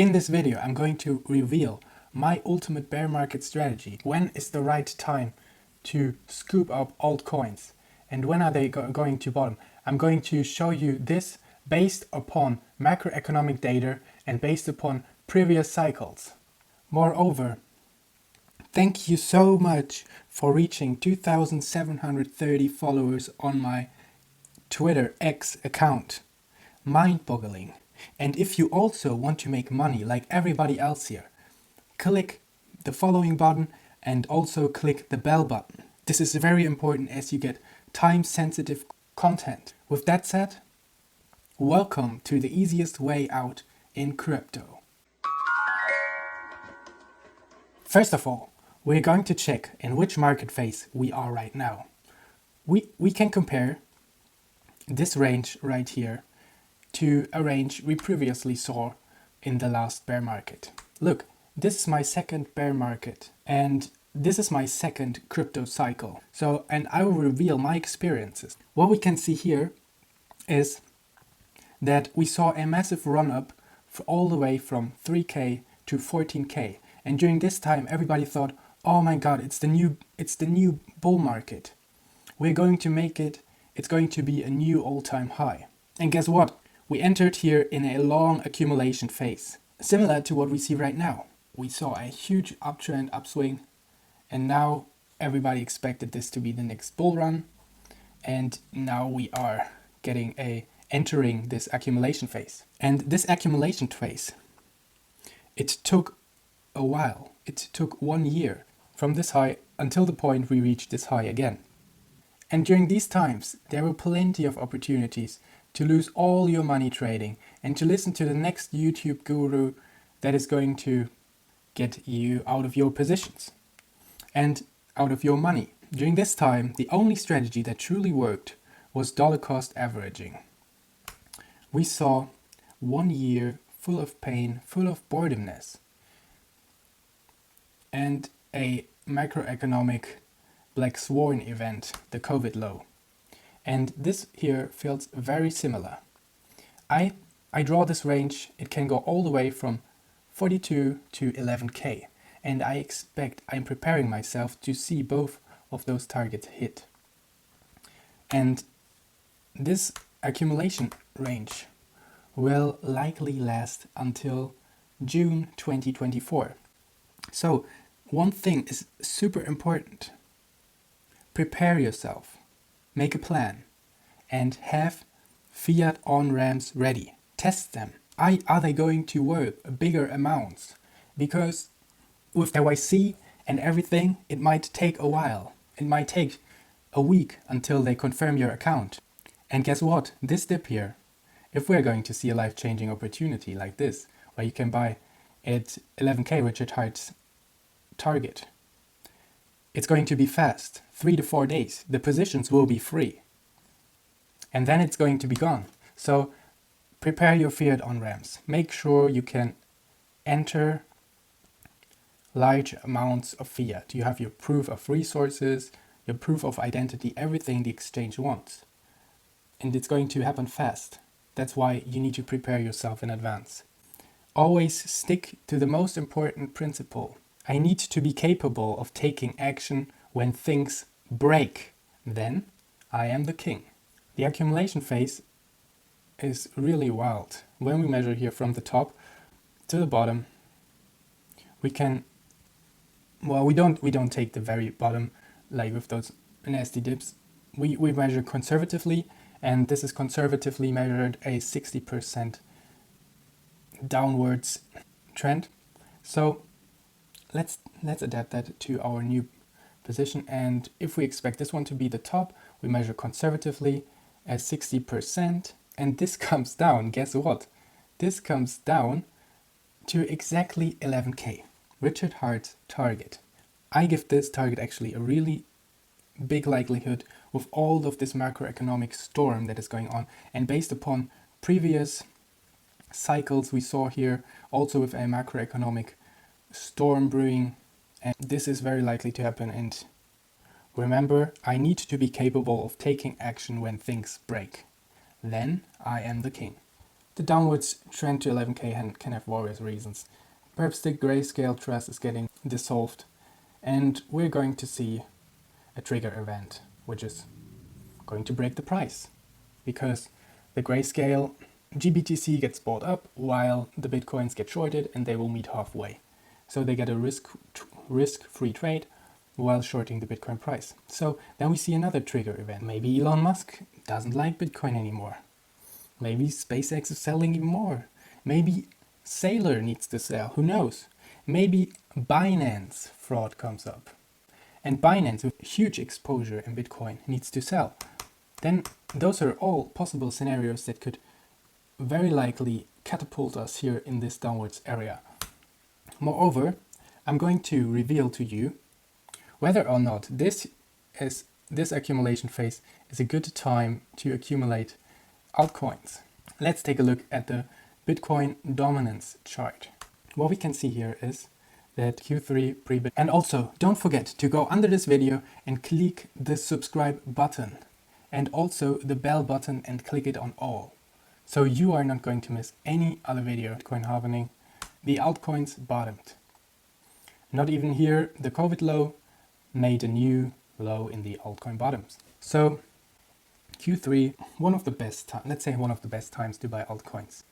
In this video, I'm going to reveal my ultimate bear market strategy. When is the right time to scoop up altcoins and when are they going to bottom? I'm going to show you this based upon macroeconomic data and based upon previous cycles. Moreover, thank you so much for reaching 2,730 followers on my Twitter X account. Mind-boggling. And if you also want to make money like everybody else here, click the following button and also click the bell button. This is very important as you get time-sensitive content. With that said, welcome to the easiest way out in crypto. First of all, we're going to check in which market phase we are right now. We can compare this range right here to a range we previously saw in the last bear market. Look, this is my second bear market and this is my second crypto cycle. And I will reveal my experiences. What we can see here is that we saw a massive run up all the way from 3K to 14K. And during this time, everybody thought, oh my God, it's the new bull market. We're going to make it. It's going to be a new all-time high. And guess what? We entered here in a long accumulation phase, similar to what we see right now. We saw a huge uptrend, upswing, and now everybody expected this to be the next bull run. And now we are entering this accumulation phase. And this accumulation phase, it took a while. It took 1 year from this high until the point we reached this high again. And during these times, there were plenty of opportunities to lose all your money trading and to listen to the next YouTube guru that is going to get you out of your positions and out of your money. During this time, the only strategy that truly worked was dollar cost averaging. We saw 1 year full of pain, full of boredomness, and a macroeconomic black swan event, the COVID low. And this here feels very similar. I draw this range. It can go all the way from 42 to 11K. And I'm preparing myself to see both of those targets hit. And this accumulation range will likely last until June 2024. So one thing is super important. Prepare yourself. Make a plan and have fiat on-ramps ready. Test them. Are they going to work bigger amounts? Because with KYC and everything, it might take a while. It might take a week until they confirm your account. And guess what? This dip here, if we're going to see a life-changing opportunity like this, where you can buy at 11K Richard Hart's target, it's going to be fast, 3 to 4 days. The positions will be free. And then it's going to be gone. So prepare your fiat on-ramps. Make sure you can enter large amounts of fiat. You have your proof of resources, your proof of identity, everything the exchange wants. And it's going to happen fast. That's why you need to prepare yourself in advance. Always stick to the most important principle. I need to be capable of taking action when things break. Then I am the king. The accumulation phase is really wild. When we measure here from the top to the bottom, we don't take the very bottom like with those nasty dips. We measure conservatively, and this is conservatively measured a 60% downwards trend. So let's adapt that to our new position, and if we expect this one to be the top, we measure conservatively at 60%, and this comes down. Guess what? This comes down to exactly 11K, Richard Hart's target. I give this target actually a really big likelihood with all of this macroeconomic storm that is going on, and based upon previous cycles we saw here, also with a macroeconomic storm brewing, and this is very likely to happen. And remember, I need to be capable of taking action when things break. Then I am the king. The downwards trend to 11k can have various reasons. Perhaps the grayscale trust is getting dissolved, and we're going to see a trigger event, which is going to break the price, because the grayscale GBTC gets bought up while the Bitcoins get shorted, and they will meet halfway. So they get a risk-free trade while shorting the Bitcoin price. So then we see another trigger event. Maybe Elon Musk doesn't like Bitcoin anymore. Maybe SpaceX is selling even more. Maybe Sailor needs to sell. Who knows? Maybe Binance fraud comes up. And Binance, with huge exposure in Bitcoin, needs to sell. Then those are all possible scenarios that could very likely catapult us here in this downwards area. Moreover, I'm going to reveal to you whether or not this accumulation phase is a good time to accumulate altcoins. Let's take a look at the Bitcoin dominance chart. What we can see here is that Q3 pre-Bitcoin. And also, don't forget to go under this video and click the subscribe button and also the bell button and click it on all. So you are not going to miss any other video. Bitcoin halving, the altcoins bottomed. Not even here, the COVID low made a new low in the altcoin bottoms. So Q3, one of the best times to buy altcoins.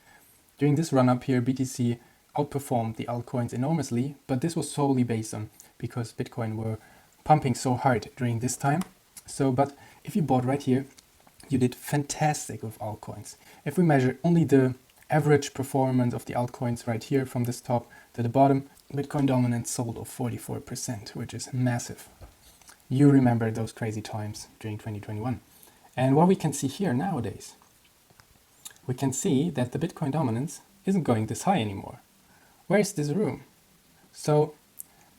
During this run up here, BTC outperformed the altcoins enormously, but this was solely based on because Bitcoin were pumping so hard during this time. So, but if you bought right here, you did fantastic with altcoins. If we measure only the average performance of the altcoins right here from this top to the bottom, Bitcoin dominance sold of 44%, which is massive. You remember those crazy times during 2021. And what we can see here nowadays, we can see that the Bitcoin dominance isn't going this high anymore. Where is this room? So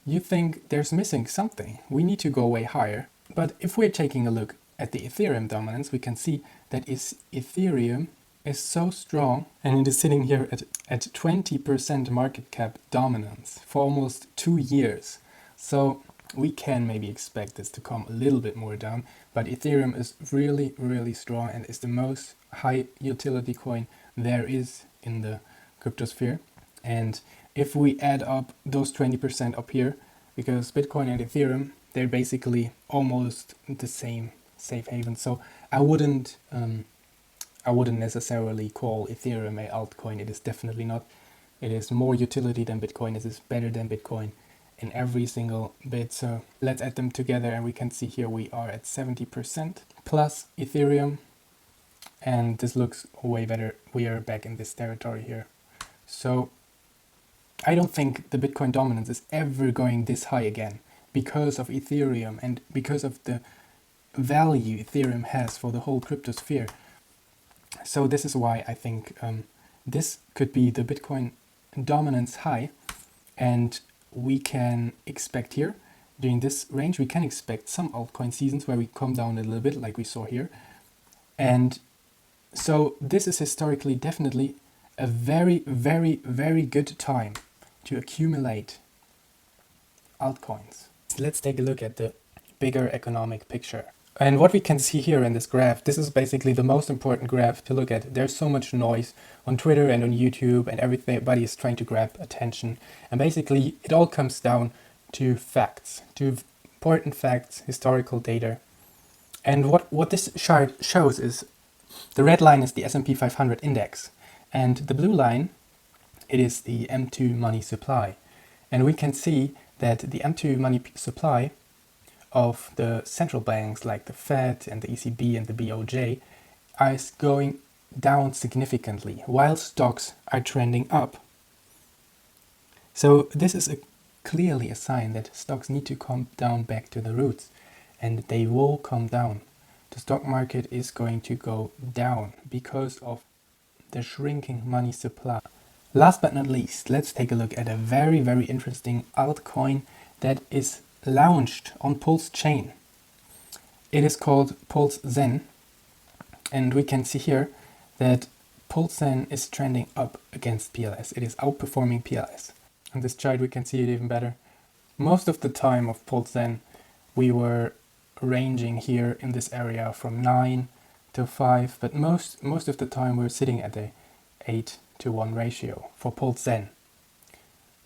you think there's missing something. We need to go way higher. But if we're taking a look at the Ethereum dominance, we can see that Ethereum is so strong, and it is sitting here at 20% market cap dominance for almost 2 years. So we can maybe expect this to come a little bit more down, but Ethereum is really, really strong and is the most high utility coin there is in the cryptosphere. And if we add up those 20% up here, because Bitcoin and Ethereum, they're basically almost the same safe haven. So I wouldn't necessarily call Ethereum a altcoin. It is definitely not. It is more utility than Bitcoin. It is better than Bitcoin in every single bit. So let's add them together, and we can see here we are at 70% plus Ethereum, and this looks way better. We are back in this territory here. So I don't think the Bitcoin dominance is ever going this high again because of Ethereum and because of the value Ethereum has for the whole cryptosphere. So this is why I think this could be the Bitcoin dominance high, and we can expect here during this range, we can expect some altcoin seasons where we come down a little bit like we saw here. And so this is historically definitely a very, very, very good time to accumulate altcoins. Let's take a look at the bigger economic picture. And what we can see here in this graph, this is basically the most important graph to look at. There's so much noise on Twitter and on YouTube, and everybody is trying to grab attention. And basically it all comes down to facts, to important facts, historical data. And what this chart shows is the red line is the S&P 500 index, and the blue line, it is the M2 money supply. And we can see that the M2 money supply of the central banks like the Fed and the ECB and the BOJ is going down significantly while stocks are trending up. So this is clearly a sign that stocks need to come down back to the roots, and they will come down. The stock market is going to go down because of the shrinking money supply. Last but not least, let's take a look at a very, very interesting altcoin that is launched on Pulse chain. It is called pZEN, and we can see here that pZEN is trending up against PLS. It is outperforming PLS. On this chart we can see it even better. Most of the time of pZEN we were ranging here in this area from 9 to 5, but most of the time we're sitting at a 0.8 to 1 ratio for pZEN.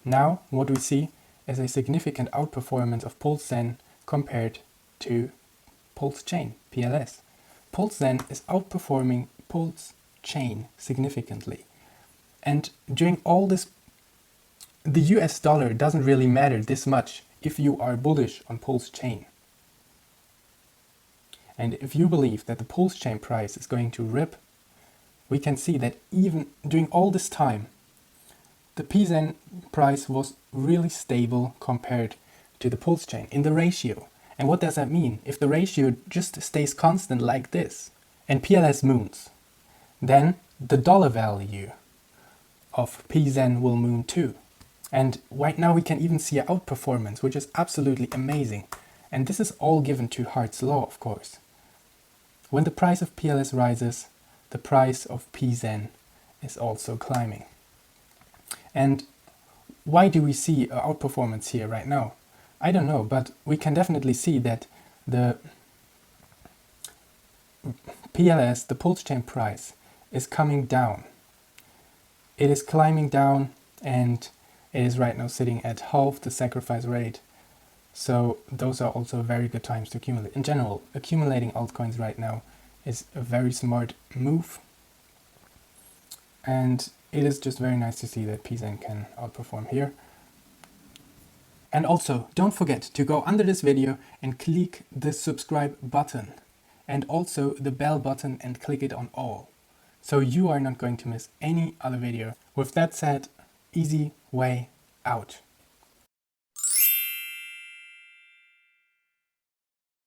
Now what we see is a significant outperformance of pZEN compared to Pulse Chain, PLS. pZEN is outperforming Pulse Chain significantly. And during all this, the US dollar doesn't really matter this much if you are bullish on Pulse Chain. And if you believe that the Pulse Chain price is going to rip, we can see that even during all this time, the pZEN price was really stable compared to the Pulse Chain in the ratio. And what does that mean? If the ratio just stays constant like this and PLS moons, then the dollar value of pZEN will moon too. And right now we can even see an outperformance, which is absolutely amazing. And this is all given to Hart's law, of course. When the price of PLS rises, the price of pZEN is also climbing. And why do we see an outperformance here right now? I don't know, but we can definitely see that the PLS, the Pulse Chain price, is coming down. It is climbing down and it is right now sitting at half the sacrifice rate. So those are also very good times to accumulate. In general, accumulating altcoins right now is a very smart move. And it is just very nice to see that pZEN can outperform here. And also, don't forget to go under this video and click the subscribe button and also the bell button and click it on all, so you are not going to miss any other video. With that said, easy way out.